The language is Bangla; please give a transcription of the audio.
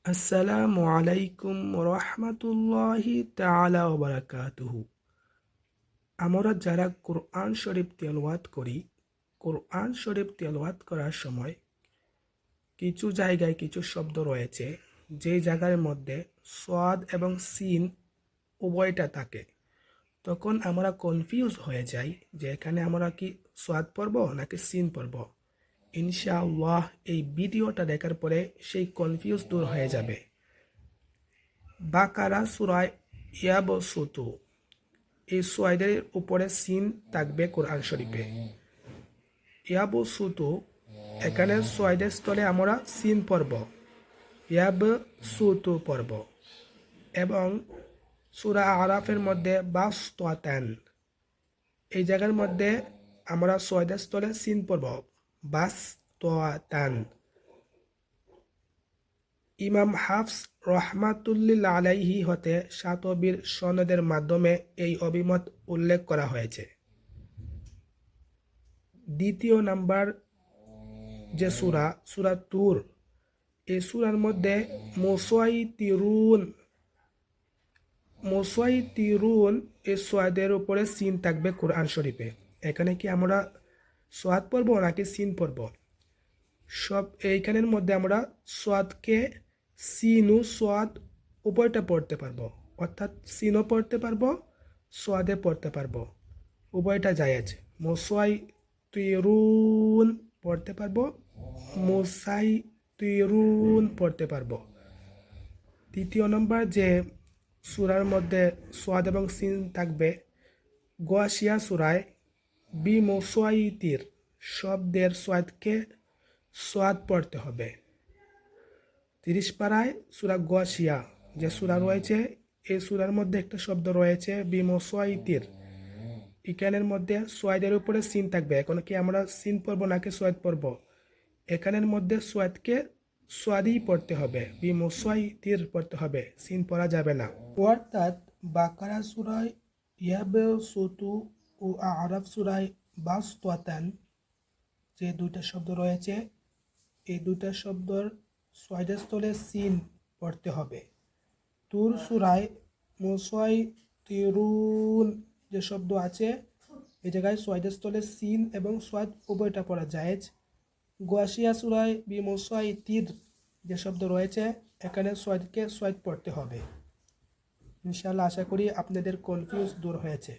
আসসালামু আলাইকুম রহমতুল্লাহি তাআলা ওয়া বারাকাতুহু। আমরা যারা কোরআন শরীফ তেলাওয়াত করি, কোরআন শরীফ তেলাওয়াত করার সময় কিছু জায়গায় কিছু শব্দ রয়েছে যে জায়গার মধ্যে সাদ এবং সিন উভয়টা থাকে। তখন আমরা কনফিউজ হয়ে যাই যে এখানে আমরা কি সাদ পড়ব নাকি সিন পড়ব। ইনশাআল্লাহ এই ভিডিওটা দেখার পরে সেই কনফিউজ দূর হয়ে যাবে। বাকারা সূরায় ইয়াবসুতু, এই সোয়াইদের উপরে সিন থাকবে কোরআন শরীফে। ইয়াবসুতু, এখানে সোয়াইদের স্থলে আমরা সিন পড়ব, ইয়াবসুতু পড়ব। এবং সূরা আরাফের মধ্যে বাসতাতান, এই জায়গার মধ্যে আমরা সোয়াইদের স্থলে সিন পড়ব, বাসতাতান। ইমাম হাফস রহমাতুল্লিল আলাইহি হতে শাতবীর সনদের মাধ্যমে এই অভিমত উল্লেখ করা হয়েছে। দ্বিতীয় নাম্বার যে সূরা তুর, এই সূরার মধ্যে মুসাইতিরুন এই সোয়াদের উপরে সিন থাকবে কোরআন শরীফে। এখানে কি আমরা সোয়াদ পড়ব নাকি সিন পড়ব? সব এইখানের মধ্যে আমরা সোয়াদকে সিনু সোয়াদ উভয়টা পড়তে পারবো, অর্থাৎ সিনও পড়তে পারবো, সোয়াদে পড়তে পারবো, উভয়টা জায়েজ। মোসাই তুইরুন পড়তে পারবো, মোসাই তুইরুন পড়তে পারবো। তৃতীয় নম্বর যে সূরার মধ্যে সোয়াদ এবং সিন থাকবে, গোয়াশিয়া সূরায় বি মোসাইতির শব্দের সোয়াদকে সোয়াদ পড়তে হবে। 30 পারায় সূরা গোয়াশিয়া যে সূরা রয়েছে, এই সূরার মধ্যে একটা শব্দ রয়েছে বিমোসাইতির, এখানের মধ্যে সোয়াদের উপরে সিন থাকবে। এখন কি আমরা সিন পড়বো নাকি সোয়াদ পড়বো? এখানের মধ্যে সোয়াদকে সোয়াদই পড়তে হবে, বিমোসাইতির পড়তে হবে, সিন পড়া যাবে না। অর্থাৎ বাকারা সূরায় ইয়াবসুতু ও আরাফ সূরায় বাসতাতান যে দুইটা শব্দ রয়েছে, এই দুইটা শব্দর সোয়াদের স্থলে সিন পড়তে হবে। তুর সূরায় মুসাইতিরুন যে শব্দ আছে, এই জায়গায় সোয়াদের স্থলে সিন এবং সোয়াদ উভয়টা পড়া জায়েজ। গোয়াশিয়া সূরায় বি মুসাইতির যে শব্দ রয়েছে, এখানে সোয়াদকে সোয়াদ পড়তে হবে। ইনশাআল্লাহ আশা করি আপনাদের কনফিউজ দূর হয়েছে।